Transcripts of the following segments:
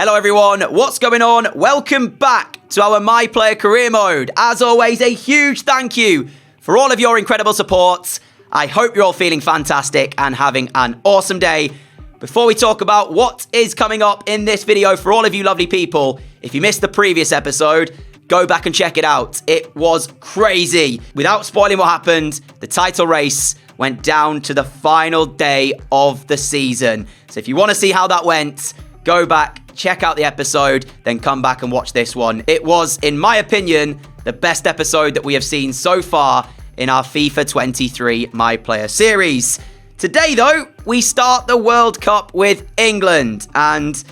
Hello everyone, what's going on? Welcome back to our My Player Career Mode. As always, a huge thank you for all of your incredible support. I hope you're all feeling fantastic and having an awesome day. Before we talk about what is coming up in this video for all of you lovely people, if you missed the previous episode, go back and check it out. It was crazy. Without spoiling what happened, the title race went down to the final day of the season. So if you want to see how that went, go back, check out the episode, then come back and watch this one. It was, in my opinion, the best episode that we have seen so far in our FIFA 23 My Player series. Today, though, we start the World Cup with England. And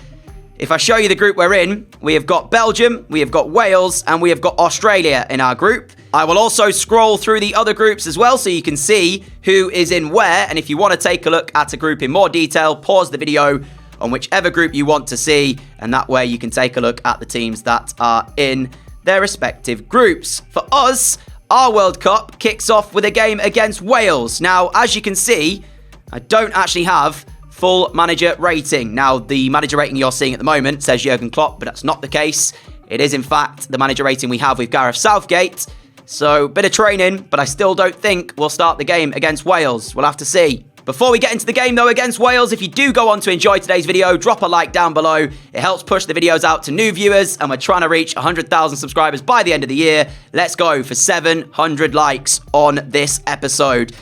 if I show you the group we're in, we have got Belgium, we have got Wales, and we have got Australia in our group. I will also scroll through the other groups as well so you can see who is in where. And if you want to take a look at a group in more detail, pause the video on whichever group you want to see, and that way you can take a look at the teams that are in their respective groups. For us, our World Cup kicks off with a game against Wales. Now, as you can see, I don't actually have full manager rating. Now, the manager rating you're seeing at the moment says Jurgen Klopp, but that's not the case. It is, in fact, the manager rating we have with Gareth Southgate. So, bit of training, but I still don't think we'll start the game against Wales. We'll have to see. Before we get into the game, though, against Wales, if you do go on to enjoy today's video, drop a like down below. It helps push the videos out to new viewers, and we're trying to reach 100,000 subscribers by the end of the year. Let's go for 700 likes on this episode.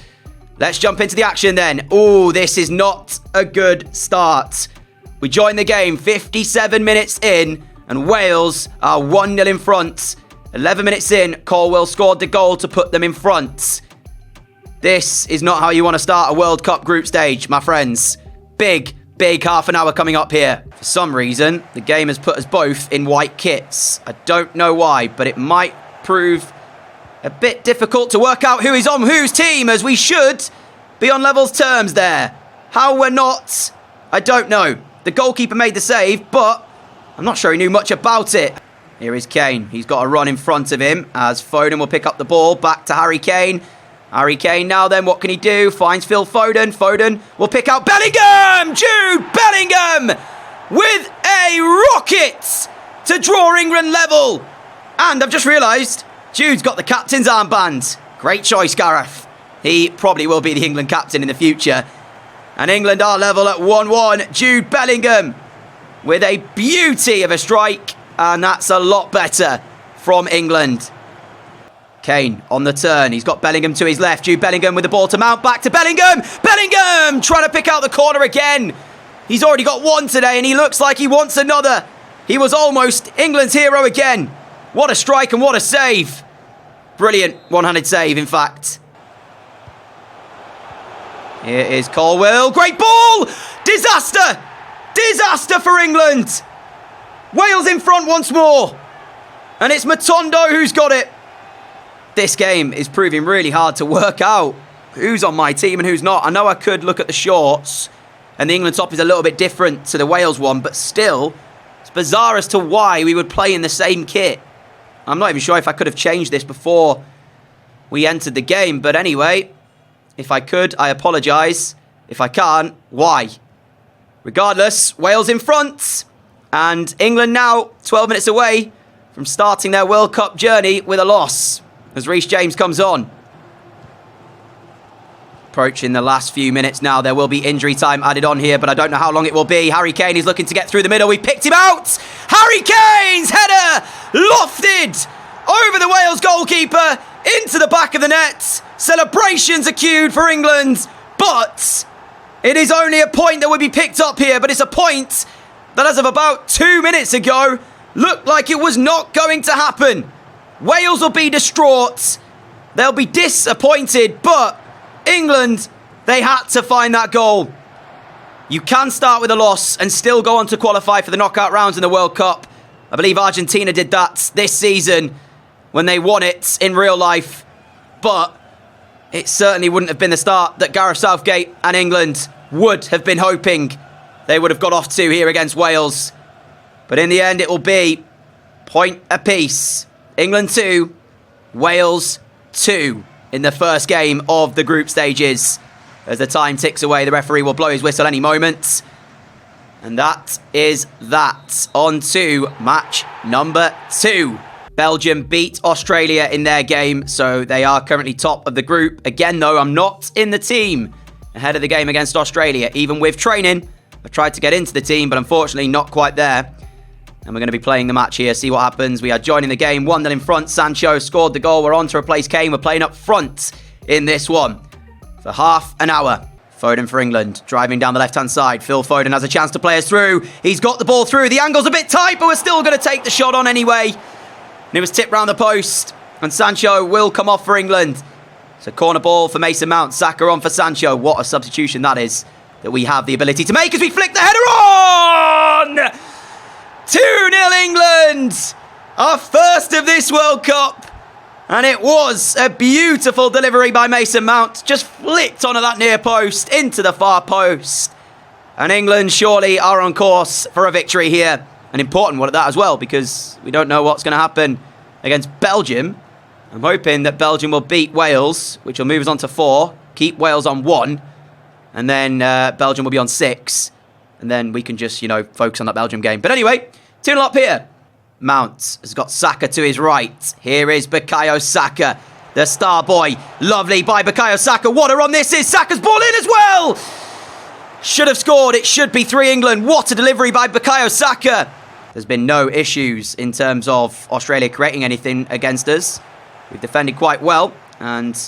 Let's jump into the action then. Oh, this is not a good start. We join the game 57 minutes in, and Wales are 1-0 in front. 11 minutes in, Colwill scored the goal to put them in front. This is not how you want to start a World Cup group stage, my friends. Big half an hour coming up here. For some reason, the game has put us both in white kits. I don't know why, but it might prove a bit difficult to work out who is on whose team, as we should be on levels terms there. How we're not, I don't know. The goalkeeper made the save, but I'm not sure he knew much about it. Here is Kane. He's got a run in front of him as Foden will pick up the ball. Back to Harry Kane. Harry Kane now then, what can he do? Finds Phil Foden. Foden will pick out Bellingham! Jude Bellingham with a rocket to draw England level. And I've just realised Jude's got the captain's armband. Great choice, Gareth. He probably will be the England captain in the future. And England are level at 1-1. Jude Bellingham with a beauty of a strike. And that's a lot better from England. Kane on the turn. He's got Bellingham to his left. Jude Bellingham with the ball to mount. Back to Bellingham. Bellingham trying to pick out the corner again. He's already got one today and he looks like he wants another. He was almost England's hero again. What a strike and what a save. Brilliant one-handed save, in fact. Here is Colwill. Great ball. Disaster. Disaster for England. Wales in front once more. And it's Matondo who's got it. This game is proving really hard to work out who's on my team and who's not. I know I could look at the shorts, and the England top is a little bit different to the Wales one, but still, it's bizarre as to why we would play in the same kit. I'm not even sure if I could have changed this before we entered the game, but anyway, if I could, I apologise. If I can't, why? Regardless, Wales in front, and England now 12 minutes away from starting their World Cup journey with a loss. As Reece James comes on. Approaching the last few minutes now. There will be injury time added on here, but I don't know how long it will be. Harry Kane is looking to get through the middle. We picked him out. Harry Kane's header lofted over the Wales goalkeeper into the back of the net. Celebrations are queued for England, but it is only a point that would be picked up here, but it's a point that as of about 2 minutes ago looked like it was not going to happen. Wales will be distraught. They'll be disappointed, but England, they had to find that goal. You can start with a loss and still go on to qualify for the knockout rounds in the World Cup. I believe Argentina did that this season when they won it in real life. But it certainly wouldn't have been the start that Gareth Southgate and England would have been hoping they would have got off to here against Wales. But in the end, it will be point apiece. England 2, Wales 2 in the first game of the group stages. As the time ticks away, the referee will blow his whistle any moment. And that is that. On to match number 2. Belgium beat Australia in their game, so they are currently top of the group. Again, though, I'm not in the team ahead of the game against Australia. Even with training, I tried to get into the team, but unfortunately not quite there. And we're going to be playing the match here, see what happens. We are joining the game, 1-0 in front. Sancho scored the goal. We're on to replace Kane. We're playing up front in this one for half an hour. Foden for England, driving down the left-hand side. Phil Foden has a chance to play us through. He's got the ball through. The angle's a bit tight, but we're still going to take the shot on anyway. And it was tipped round the post. And Sancho will come off for England. It's a corner ball for Mason Mount. Saka on for Sancho. What a substitution that is that we have the ability to make as we flick the header on! 2-0 England! Our first of this World Cup. And it was a beautiful delivery by Mason Mount. Just flicked onto that near post, into the far post. And England surely are on course for a victory here. An important one at that as well, because we don't know what's going to happen against Belgium. I'm hoping that Belgium will beat Wales, which will move us on to 4. Keep Wales on 1. And then Belgium will be on 6. And then we can just, focus on that Belgium game. But anyway, 2-0 up here. Mount has got Saka to his right. Here is Bukayo Saka, the star boy. Lovely by Bukayo Saka. What a run this is. Saka's ball in as well. Should have scored. It should be 3 England. What a delivery by Bukayo Saka. There's been no issues in terms of Australia creating anything against us. We've defended quite well. And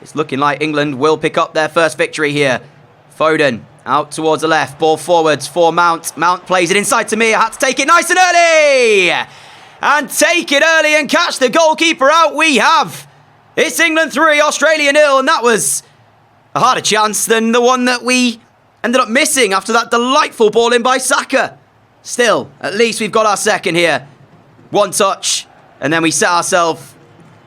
it's looking like England will pick up their first victory here. Foden out towards the left. Ball forwards for Mount. Mount plays it inside to me. I had to take it nice and early. And take it early and catch the goalkeeper out. We have. It's England 3, Australia 0. And that was a harder chance than the one that we ended up missing after that delightful ball in by Saka. Still, at least we've got our second here. One touch. And then we set ourselves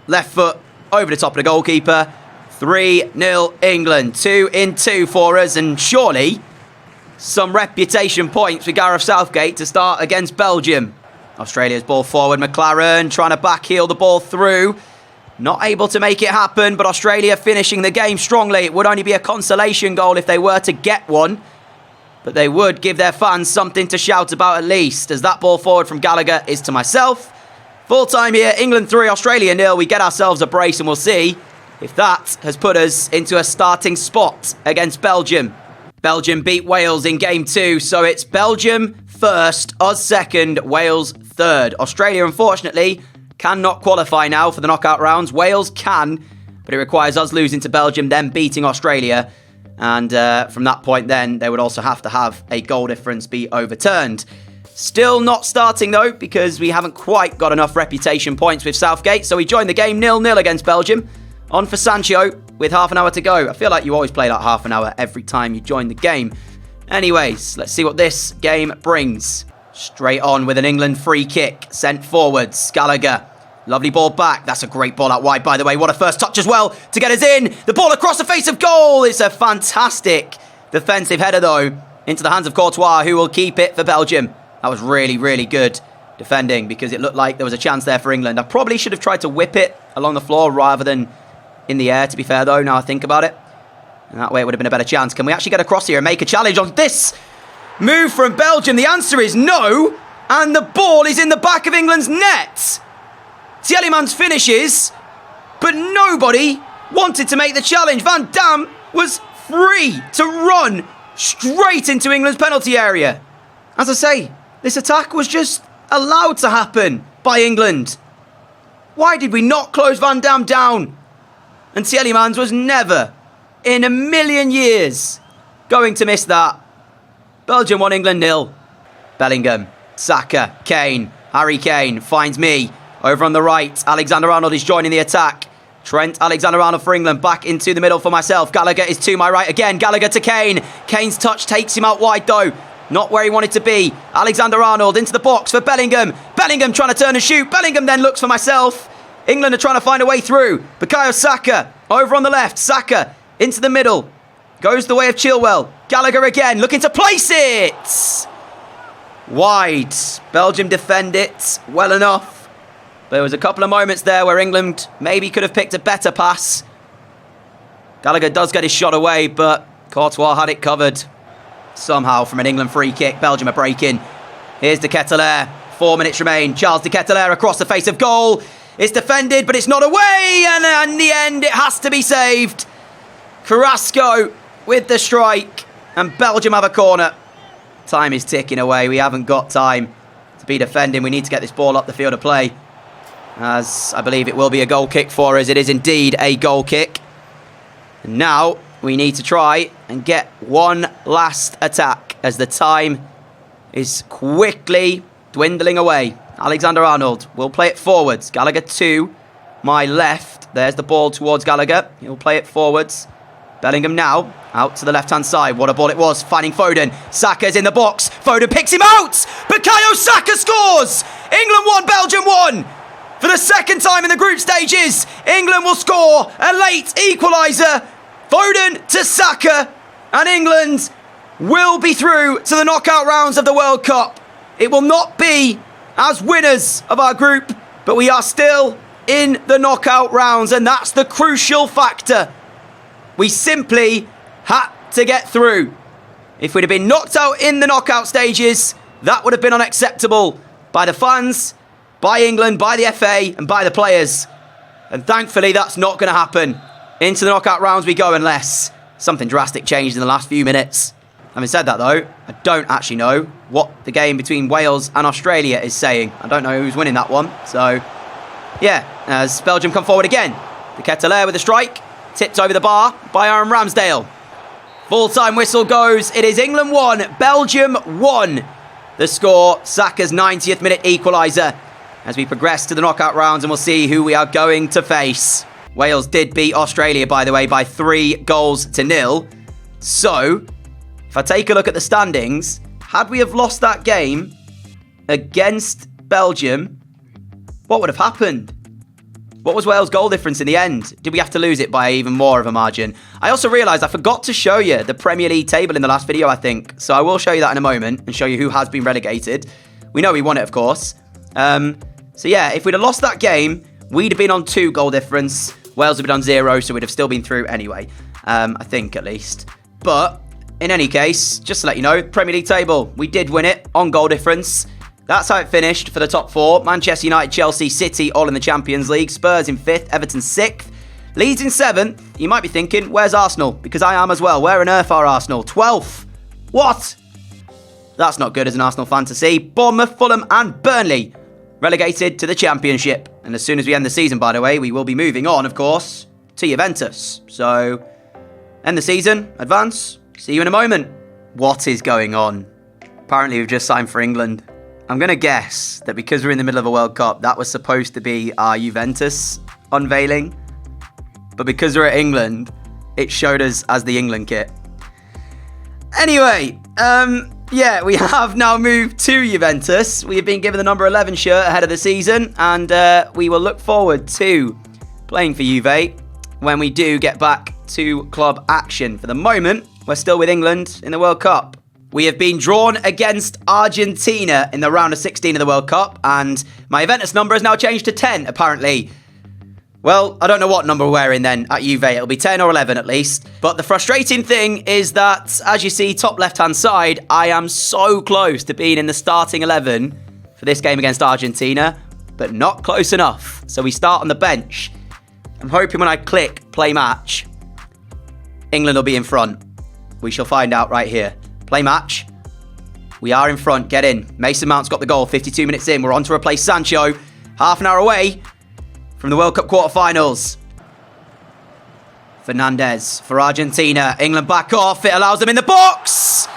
left foot over the top of the goalkeeper. 3-0 England. 2 in 2 for us. And surely some reputation points for Gareth Southgate to start against Belgium. Australia's ball forward. McLaren trying to backheel the ball through. Not able to make it happen. But Australia finishing the game strongly. It would only be a consolation goal if they were to get one. But they would give their fans something to shout about at least. As that ball forward from Gallagher is to myself. Full time here. England 3, Australia 0. We get ourselves a brace and we'll see if that has put us into a starting spot against Belgium. Belgium beat Wales in game 2, so it's Belgium first, us second, Wales third. Australia, unfortunately, cannot qualify now for the knockout rounds. Wales can, but it requires us losing to Belgium, then beating Australia. And from that point then, they would also have to have a goal difference be overturned. Still not starting, though, because we haven't quite got enough reputation points with Southgate. So we joined the game 0-0 against Belgium. On for Sancho with half an hour to go. I feel like you always play that half an hour every time you join the game. Anyways, let's see what this game brings. Straight on with an England free kick. Sent forwards. Gallagher. Lovely ball back. That's a great ball out wide, by the way. What a first touch as well to get us in. The ball across the face of goal. It's a fantastic defensive header, though, into the hands of Courtois, who will keep it for Belgium. That was really, really good defending because it looked like there was a chance there for England. I probably should have tried to whip it along the floor rather than in the air, to be fair, though, now I think about it. And that way it would have been a better chance. Can we actually get across here and make a challenge on this move from Belgium? The answer is no. And the ball is in the back of England's net. Tielemans finishes, but nobody wanted to make the challenge. Van Dam was free to run straight into England's penalty area. As I say, this attack was just allowed to happen by England. Why did we not close Van Dam down? And Tielemans was never, in a million years, going to miss that. Belgium 1, England 0. Bellingham, Saka, Kane. Harry Kane finds me over on the right. Alexander-Arnold is joining the attack. Trent Alexander-Arnold for England, back into the middle for myself. Gallagher is to my right again. Gallagher to Kane. Kane's touch takes him out wide, though. Not where he wanted to be. Alexander-Arnold into the box for Bellingham. Bellingham trying to turn and shoot. Bellingham then looks for myself. England are trying to find a way through. Bukayo Saka over on the left. Saka into the middle. Goes the way of Chilwell. Gallagher again looking to place it. Wide. Belgium defend it well enough. There was a couple of moments there where England maybe could have picked a better pass. Gallagher does get his shot away, but Courtois had it covered. somehow from an England free kick. Belgium are breaking. Here's De Ketelaere. 4 minutes remain. Charles De Ketelaere across the face of goal. It's defended, but it's not away. And in the end, it has to be saved. Carrasco with the strike. And Belgium have a corner. Time is ticking away. We haven't got time to be defending. We need to get this ball up the field of play. As I believe it will be a goal kick for us. It is indeed a goal kick. And now we need to try and get one last attack as the time is quickly dwindling away. Alexander-Arnold will play it forwards. Gallagher to my left. There's the ball towards Gallagher. He'll play it forwards. Bellingham now out to the left-hand side. What a ball it was. Finding Foden. Saka's in the box. Foden picks him out. Bukayo Saka scores. England 1, Belgium 1. For the second time in the group stages, England will score a late equaliser. Foden to Saka. And England will be through to the knockout rounds of the World Cup. It will not be as winners of our group, but we are still in the knockout rounds, and that's the crucial factor. We simply had to get through. If we'd have been knocked out in the knockout stages, that would have been unacceptable by the fans, by England, by the FA, and by the players. And thankfully, that's not going to happen. Into the knockout rounds we go unless something drastic changed in the last few minutes. Having said that, though, I don't actually know what the game between Wales and Australia is saying. I don't know who's winning that one. So, yeah, as Belgium come forward again. De Ketelaere with a strike. Tipped over the bar by Aaron Ramsdale. Full-time whistle goes. It is England 1, Belgium 1. The score, Saka's 90th minute equaliser. As we progress to the knockout rounds, and we'll see who we are going to face. Wales did beat Australia, by the way, by 3-0. So, if I take a look at the standings, had we have lost that game against Belgium, what would have happened? What was Wales' goal difference in the end? Did we have to lose it by even more of a margin? I also realised I forgot to show you the Premier League table in the last video, I think. So I will show you that in a moment and show you who has been relegated. We know we won it, of course. So yeah, if we'd have lost that game, we'd have been on 2 goal difference. Wales would have been on 0, so we'd have still been through anyway. I think, at least. But, in any case, just to let you know, Premier League table, we did win it on goal difference. That's how it finished for the top 4. Manchester United, Chelsea, City, all in the Champions League. Spurs in 5th, Everton 6th. Leeds in 7th. You might be thinking, where's Arsenal? Because I am as well. Where on earth are Arsenal? 12th. What? That's not good as an Arsenal fan to see. Bournemouth, Fulham and Burnley relegated to the Championship. And as soon as we end the season, by the way, we will be moving on, of course, to Juventus. So, end the season, advance, see you in a moment. What is going on? Apparently we've just signed for England. I'm going to guess that because we're in the middle of a World Cup, that was supposed to be our Juventus unveiling. But because we're at England, it showed us as the England kit. Anyway, yeah, we have now moved to Juventus. We have been given the number 11 shirt ahead of the season, and we will look forward to playing for Juve when we do get back to club action. For the moment, we're still with England in the World Cup. We have been drawn against Argentina in the round of 16 of the World Cup, and my Juventus number has now changed to 10, apparently. Well, I don't know what number we're in then at Juve. It'll be 10 or 11 at least. But the frustrating thing is that, as you see, top left-hand side, I am so close to being in the starting 11 for this game against Argentina, but not close enough. So we start on the bench. I'm hoping when I click play match, England will be in front. We shall find out right here. Play match. We are in front. Get in. Mason Mount's got the goal. 52 minutes in. We're on to replace Sancho. Half an hour away from the World Cup quarterfinals. Fernandes for Argentina. England back off. It allows them in the box.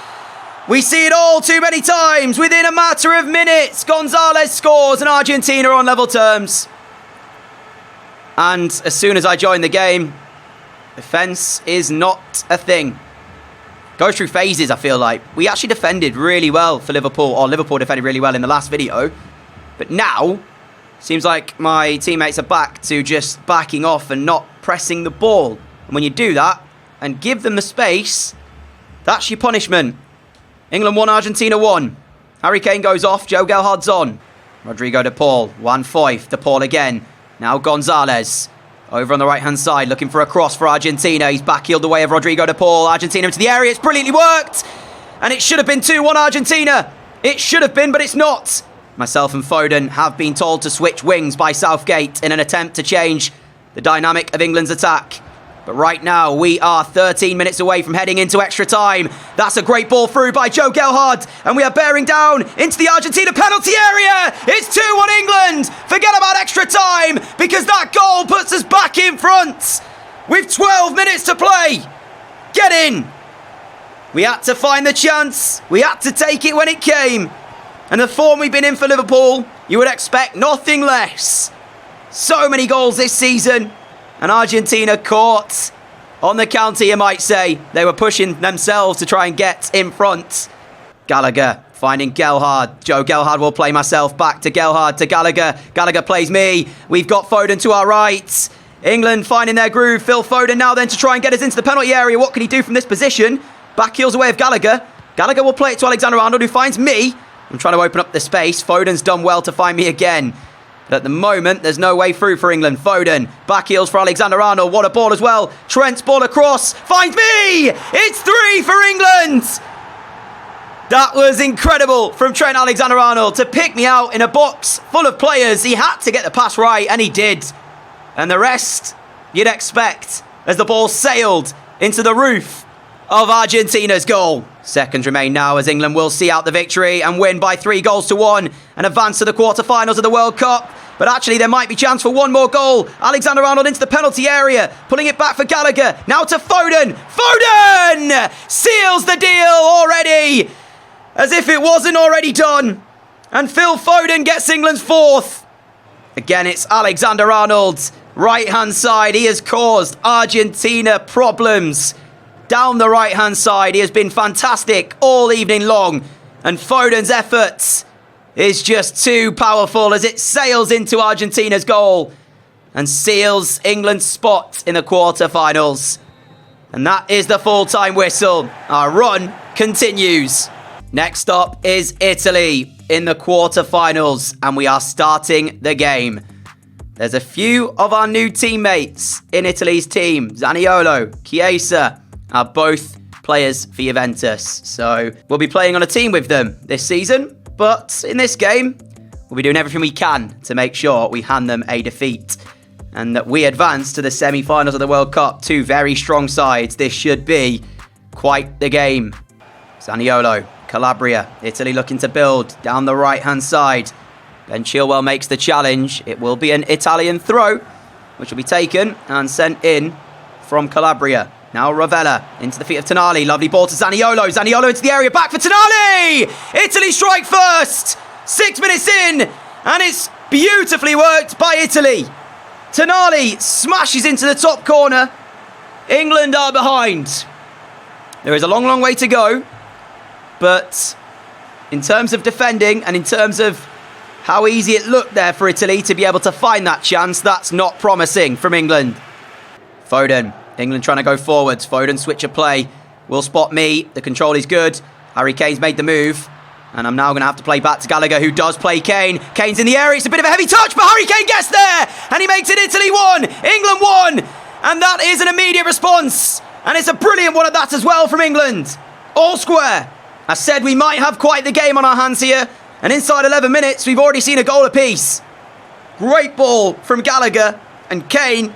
We see it all too many times. Within a matter of minutes, Gonzalez scores and Argentina are on level terms. And as soon as I join the game, defence is not a thing. Goes through phases, I feel like. We actually defended really well for Liverpool, or Liverpool defended really well in the last video. But now, seems like my teammates are back to just backing off and not pressing the ball. And when you do that, and give them the space, that's your punishment. England 1, Argentina 1. Harry Kane goes off, Joe Gelhardt's on. Rodrigo de Paul, Juan Foyth, de Paul again. Now Gonzalez. Over on the right-hand side, looking for a cross for Argentina. He's back-heeled the way of Rodrigo de Paul. Argentina into the area. It's brilliantly worked. And it should have been 2-1 Argentina. It should have been, but it's not. Myself and Foden have been told to switch wings by Southgate in an attempt to change the dynamic of England's attack. But right now, we are 13 minutes away from heading into extra time. That's a great ball through by Joe Gelhardt. And we are bearing down into the Argentina penalty area. It's 2-1 England. Forget about extra time, because that goal puts us back in front with 12 minutes to play. Get in. We had to find the chance. We had to take it when it came. And the form we've been in for Liverpool, you would expect nothing less. So many goals this season. And Argentina caught on the counter, you might say. They were pushing themselves to try and get in front. Gallagher finding Gelhardt. Joe Gelhardt will play myself back to Gelhardt, to Gallagher. Gallagher plays me. We've got Foden to our right. England finding their groove. Phil Foden now then to try and get us into the penalty area. What can he do from this position? Back heels away of Gallagher. Gallagher will play it to Alexander-Arnold, who finds me. I'm trying to open up the space. Foden's done well to find me again. But at the moment, there's no way through for England. Foden, back heels for Alexander-Arnold. What a ball as well. Trent's ball across. Finds me! It's 3 for England! That was incredible from Trent Alexander-Arnold to pick me out in a box full of players. He had to get the pass right, and he did. And the rest, you'd expect, as the ball sailed into the roof of Argentina's goal. Seconds remain now as England will see out the victory and win by 3-1 and advance to the quarterfinals of the World Cup. But actually, there might be chance for one more goal. Alexander-Arnold into the penalty area, pulling it back for Gallagher. Now to Foden. Foden seals the deal already, as if it wasn't already done. And Phil Foden gets England's 4th. Again, it's Alexander-Arnold's right-hand side. He has caused Argentina problems. Down the right-hand side, he has been fantastic all evening long. And Foden's efforts is just too powerful as it sails into Argentina's goal and seals England's spot in the quarterfinals. And that is the full-time whistle. Our run continues. Next up is Italy in the quarterfinals, and we are starting the game. There's a few of our new teammates in Italy's team. Zaniolo, Chiesa are both players for Juventus. So we'll be playing on a team with them this season. But in this game, we'll be doing everything we can to make sure we hand them a defeat and that we advance to the semi-finals of the World Cup. Two very strong sides. This should be quite the game. Zaniolo, Calabria, Italy looking to build down the right-hand side. Ben Chilwell makes the challenge. It will be an Italian throw, which will be taken and sent in from Calabria. Now Ravella into the feet of Tonali. Lovely ball to Zaniolo. Zaniolo into the area. Back for Tonali! Italy strike first. 6 minutes in. And it's beautifully worked by Italy. Tonali smashes into the top corner. England are behind. There is a long, long way to go. But in terms of defending and in terms of how easy it looked there for Italy to be able to find that chance, that's not promising from England. Foden. England trying to go forwards. Foden switch of play. Will spot me. The control is good. Harry Kane's made the move. And I'm now going to have to play back to Gallagher, who does play Kane. Kane's in the area. It's a bit of a heavy touch, but Harry Kane gets there. And he makes it Italy 1. England 1. And that is an immediate response. And it's a brilliant one at that as well from England. All square. I said we might have quite the game on our hands here. And inside 11 minutes, we've already seen a goal apiece. Great ball from Gallagher. And Kane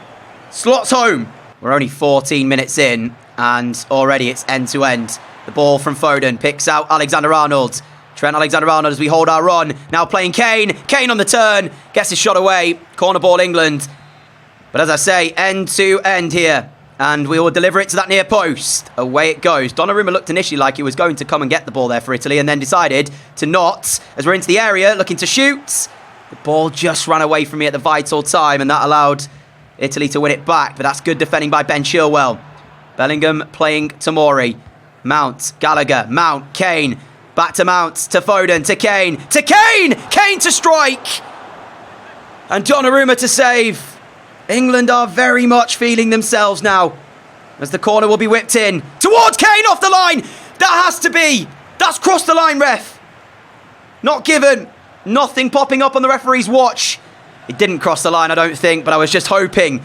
slots home. We're only 14 minutes in, and already it's end-to-end. The ball from Foden picks out Alexander-Arnold. Trent Alexander-Arnold as we hold our run. Now playing Kane. Kane on the turn. Gets his shot away. Corner ball England. But as I say, end-to-end here. And we will deliver it to that near post. Away it goes. Donnarumma looked initially like he was going to come and get the ball there for Italy, and then decided to not. As we're into the area, looking to shoot. The ball just ran away from me at the vital time, and that allowed Italy to win it back, but that's good defending by Ben Chilwell. Bellingham playing Tomori. Mount, Gallagher, Mount, Kane. Back to Mount, to Foden, to Kane. To Kane! Kane to strike! And Donnarumma to save. England are very much feeling themselves now, as the corner will be whipped in. Towards Kane, off the line! That has to be! That's crossed the line, ref! Not given. Nothing popping up on the referee's watch. It didn't cross the line, I don't think, but I was just hoping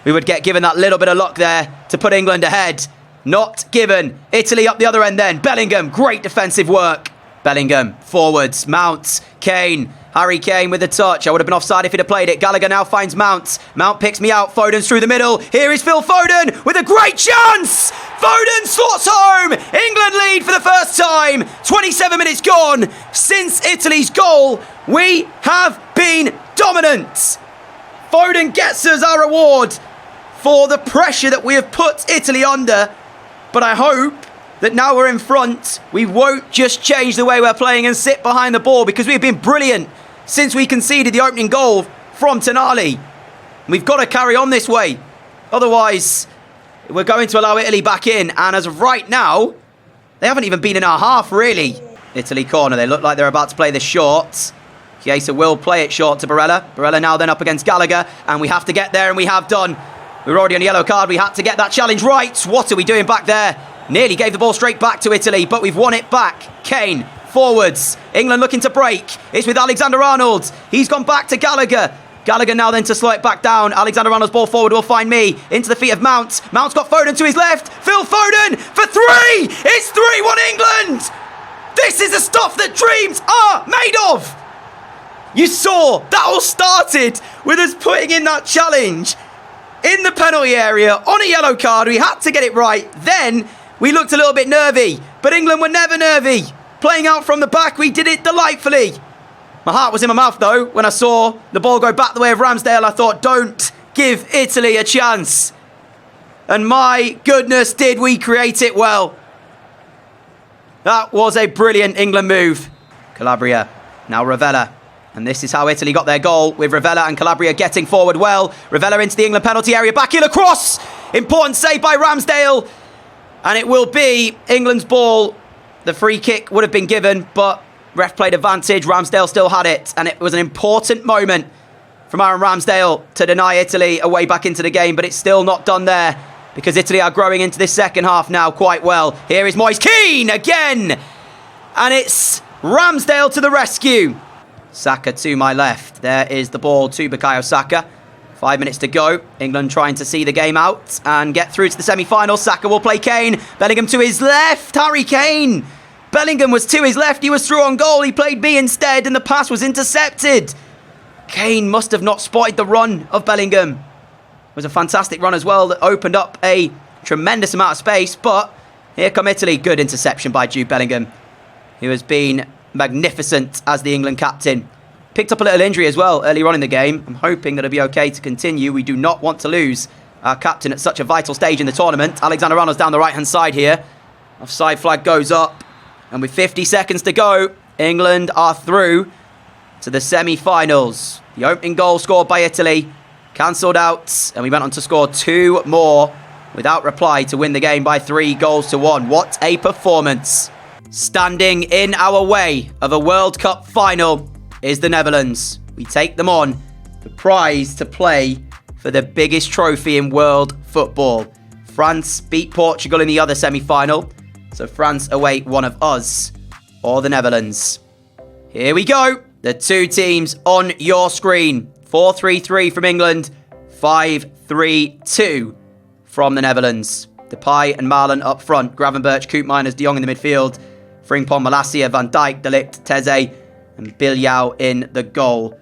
we would get given that little bit of luck there to put England ahead. Not given. Italy up the other end then. Bellingham, great defensive work. Bellingham, forwards, Mount, Kane. Harry Kane with the touch. I would have been offside if he'd have played it. Gallagher now finds Mount. Mount picks me out. Foden's through the middle. Here is Phil Foden with a great chance. Foden slots home. England lead for the first time. 27 minutes gone. Since Italy's goal, we have been dominant. Foden gets us our reward for the pressure that we have put Italy under. But I hope that now we're in front, we won't just change the way we're playing and sit behind the ball, because we've been brilliant since we conceded the opening goal from Tonali. We've got to carry on this way. Otherwise, we're going to allow Italy back in. And as of right now, they haven't even been in our half, really. Italy corner. They look like they're about to play this short. Chiesa will play it short to Barella. Barella now then up against Gallagher. And we have to get there, and we have done. We were already on a yellow card. We had to get that challenge right. What are we doing back there? Nearly gave the ball straight back to Italy, but we've won it back. Kane, forwards. England looking to break. It's with Alexander-Arnold. He's gone back to Gallagher. Gallagher now then to slow it back down. Alexander-Arnold's ball forward will find me. Into the feet of Mount. Mount's got Foden to his left. Phil Foden for 3! It's 3-1 England! This is the stuff that dreams are made of! You saw that all started with us putting in that challenge in the penalty area on a yellow card. We had to get it right. Then we looked a little bit nervy, but England were never nervy. Playing out from the back, we did it delightfully. My heart was in my mouth, though, when I saw the ball go back the way of Ramsdale. I thought, don't give Italy a chance. And my goodness, did we create it well. That was a brilliant England move. Calabria, now Ravella. And this is how Italy got their goal, with Ravella and Calabria getting forward well. Ravella into the England penalty area, back heel across. Important save by Ramsdale. And it will be England's ball. The free kick would have been given, but ref played advantage. Ramsdale still had it. And it was an important moment from Aaron Ramsdale to deny Italy a way back into the game. But it's still not done there, because Italy are growing into this second half now quite well. Here is Moise Kean again. And it's Ramsdale to the rescue. Saka to my left. There is the ball to Bukayo Saka. 5 minutes to go. England trying to see the game out and get through to the semi-final. Saka will play Kane. Bellingham to his left. Harry Kane. Bellingham was to his left. He was through on goal. He played B instead, and the pass was intercepted. Kane must have not spotted the run of Bellingham. It was a fantastic run as well that opened up a tremendous amount of space. But here come Italy. Good interception by Jude Bellingham, who has been magnificent as the England captain. Picked up a little injury as well earlier on in the game. I'm hoping that it'll be okay to continue. We do not want to lose our captain at such a vital stage in the tournament. Alexander-Arnold's down the right-hand side here. Offside flag goes up. And with 50 seconds to go, England are through to the semi-finals. The opening goal scored by Italy cancelled out. And we went on to score 2 more without reply to win the game by 3-1. What a performance. Standing in our way of a World Cup final is the Netherlands. We take them on, the prize to play for the biggest trophy in world football. France beat Portugal in the other semi-final, so France await one of us or the Netherlands. Here we go. The 2 teams on your screen. 4-3-3 from England, 5-3-2 from the Netherlands. Depay and Marlon up front. Gravenberch, Koopmeiners, De Jong in the midfield. Frimpong, Malacia, Van Dijk, De Ligt, Teze, and Bilyau in the goal.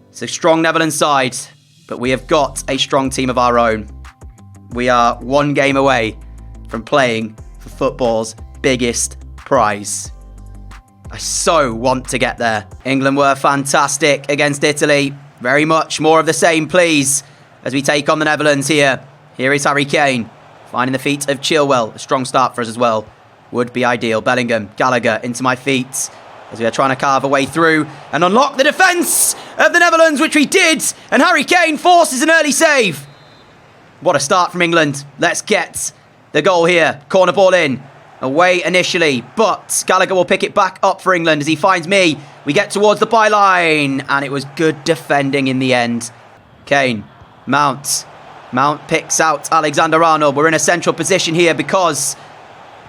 It's a strong Netherlands side, but we have got a strong team of our own. We are 1 game away from playing for football's biggest prize. I so want to get there. England were fantastic against Italy. Very much more of the same, please, as we take on the Netherlands here. Here is Harry Kane, finding the feet of Chilwell. A strong start for us as well. Would be ideal. Bellingham, Gallagher into my feet as we are trying to carve a way through and unlock the defence of the Netherlands, which we did. And Harry Kane forces an early save. What a start from England. Let's get the goal here. Corner ball in. Away initially, but Gallagher will pick it back up for England as he finds me. We get towards the byline, and it was good defending in the end. Kane, Mount picks out Alexander-Arnold. We're in a central position here because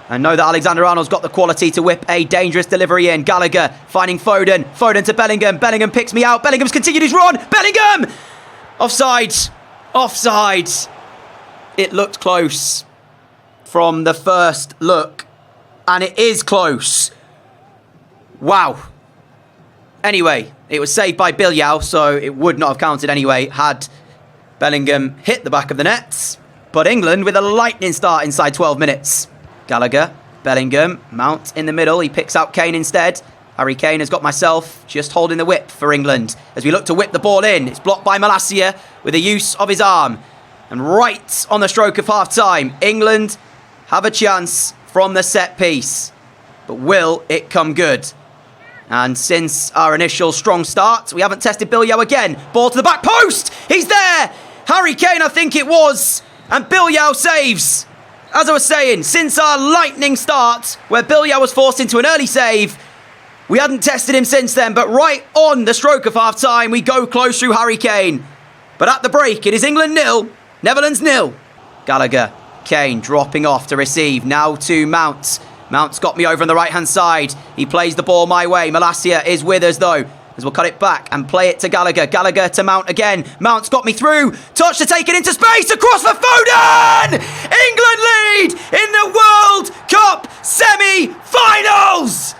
I know that Alexander-Arnold's got the quality to whip a dangerous delivery in. Gallagher finding Foden. Foden to Bellingham. Bellingham picks me out. Bellingham's continued his run. Bellingham! Offside. Offside. It looked close. from the first look. And it is close. Wow. Anyway, it was saved by Villarreal, so it would not have counted anyway had Bellingham hit the back of the nets. But England with a lightning start inside 12 minutes. Gallagher, Bellingham, Mount in the middle. He picks out Kane instead. Harry Kane has got myself just holding the whip for England. As we look to whip the ball in, it's blocked by Malacia with the use of his arm. And right on the stroke of half-time, England have a chance from the set piece. But will it come good? And since our initial strong start, we haven't tested Villarreal again. Ball to the back post! He's there! Harry Kane, I think it was. And Villarreal saves. As I was saying, since our lightning start, where Villarreal was forced into an early save, we hadn't tested him since then, but right on the stroke of half-time, we go close through Harry Kane. But at the break, it is England 0, Netherlands 0. Gallagher, Kane dropping off to receive, now to Mount. Mount's got me over on the right-hand side. He plays the ball my way. Malacia is with us, though, as we'll cut it back and play it to Gallagher. Gallagher to Mount again. Mount's got me through. Touch to take it into space. Across for Foden! England lead in the World Cup semi-finals!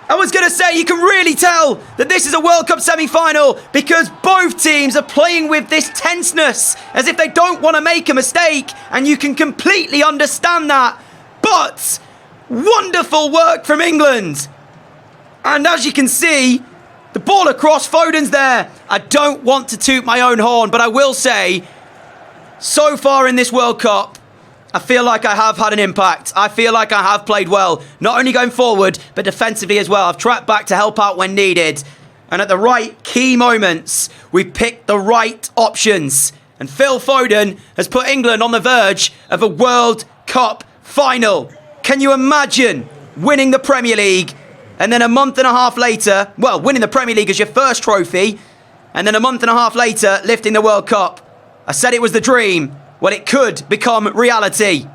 I was going to say, you can really tell that this is a World Cup semi-final because both teams are playing with this tenseness as if they don't want to make a mistake, and you can completely understand that. But wonderful work from England. And as you can see, the ball across, Foden's there. I don't want to toot my own horn, but I will say, so far in this World Cup, I feel like I have had an impact. I feel like I have played well, not only going forward, but defensively as well. I've tracked back to help out when needed. And at the right key moments, we picked the right options. And Phil Foden has put England on the verge of a World Cup final. Can you imagine winning the Premier League and then a month and a half later, well, winning the Premier League as your first trophy, and then a month and a half later, lifting the World Cup? I said it was the dream. Well, it could become reality.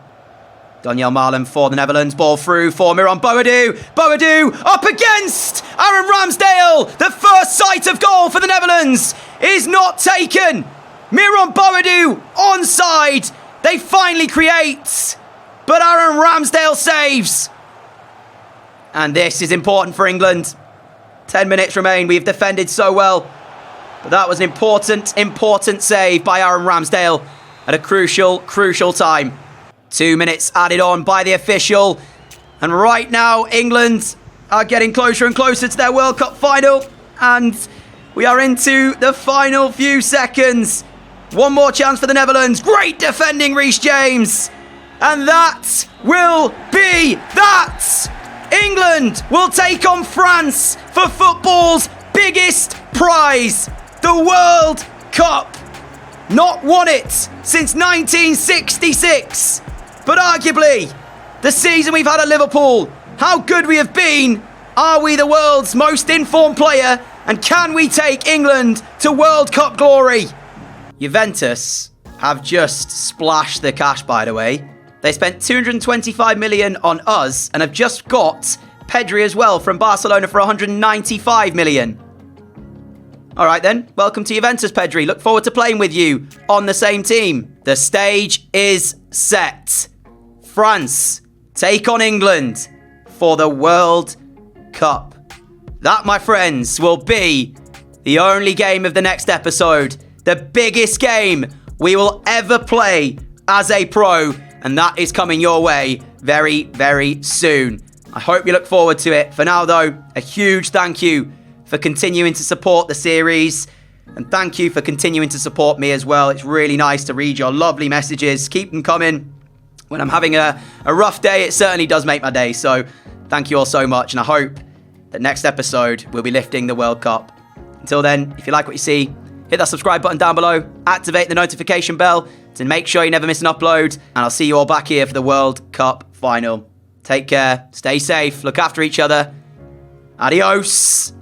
Daniel Marlin for the Netherlands. Ball through for Miron Boadu. Boadu up against Aaron Ramsdale. The first sight of goal for the Netherlands is not taken. Miron Boadu onside. They finally create, but Aaron Ramsdale saves. And this is important for England. 10 minutes remain. We've defended so well. But that was an important save by Aaron Ramsdale at a crucial time. 2 minutes added on by the official. And right now, England are getting closer and closer to their World Cup final. And we are into the final few seconds. One more chance for the Netherlands. Great defending, Reece James. And that will be that. England will take on France for football's biggest prize, the World Cup. Not won it since 1966. But arguably, the season we've had at Liverpool, how good we have been. Are we the world's most informed player? And can we take England to World Cup glory? Juventus have just splashed the cash, by the way. They spent 225 million on us and have just got Pedri as well from Barcelona for 195 million. All right then, welcome to Juventus, Pedri. Look forward to playing with you on the same team. The stage is set. France take on England for the World Cup. That, my friends, will be the only game of the next episode. The biggest game we will ever play as a pro. And that is coming your way very, very soon. I hope you look forward to it. For now, though, a huge thank you for continuing to support the series. And thank you for continuing to support me as well. It's really nice to read your lovely messages. Keep them coming. When I'm having a rough day, it certainly does make my day. So thank you all so much. And I hope that next episode we'll be lifting the World Cup. Until then, if you like what you see, hit that subscribe button down below. Activate the notification bell to make sure you never miss an upload. And I'll see you all back here for the World Cup final. Take care. Stay safe. Look after each other. Adios.